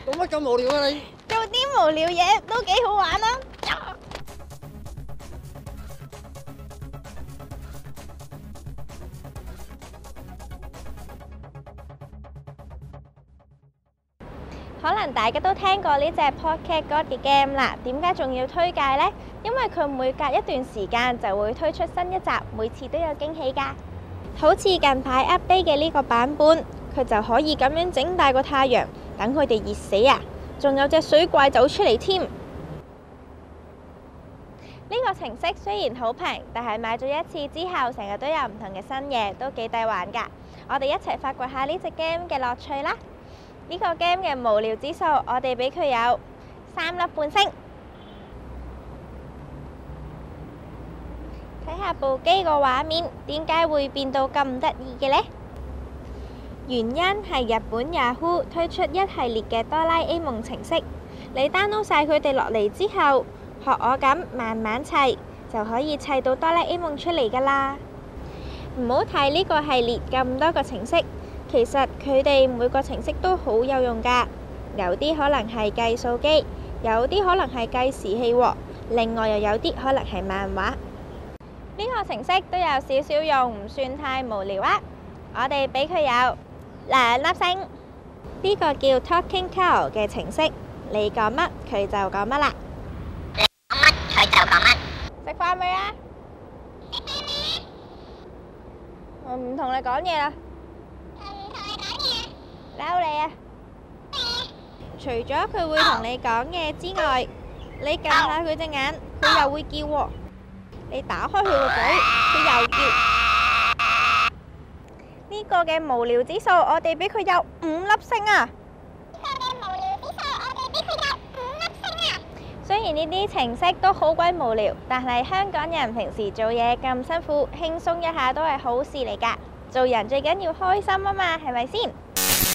做乜咁無聊啊你？做啲無聊嘢都幾好玩啊！可能大家都聽過呢隻 Pocket God 嘅 game 啦，點解仲要推介呢？因為佢每隔一段時間就會推出新一集，每次都有驚喜㗎。好似近排 update 嘅呢個版本，佢就可以咁樣整大個太陽，等佢哋熱死啊！仲有隻水怪走出嚟添。呢個程式雖然好平，但係買咗一次之後，成日都有唔同嘅新嘢，都幾抵玩㗎。我哋一齊發掘下呢隻 game 嘅樂趣啦！呢個 game 嘅無聊指數，我哋俾佢有3粒半星。睇下部機個畫面，點解會變到咁得意嘅呢？原因係日本 Yahoo 推出一系列嘅哆啦 A 夢程式，你 download 晒佢哋落嚟之後，學我咁慢慢砌，就可以砌到哆啦 A 夢出嚟㗎啦。唔好睇呢個系列咁多個程式，其實佢哋每個程式都好有用㗎。有啲可能係計數機，有啲可能係計時器喎，另外又有啲可能係漫畫。呢個程式都有少少用，唔算太無聊啊！我哋俾佢有2粒星。呢個叫 Talking Cow 嘅程式，你講乜佢就講乜啦。你講乜佢就講乜。食飯未啊？我唔同你講嘢啦。嬲你啊！除咗佢會同你講嘢之外，你撳下佢隻眼，佢又會叫喎。你打開佢個嘴，佢又叫。呢個嘅無聊指數，我哋俾佢有5粒星啊！雖然呢啲程式都好鬼無聊，但係香港人平時做嘢咁辛苦，輕鬆一下都係好事嚟㗎。做人最緊要開心啊嘛，係咪先？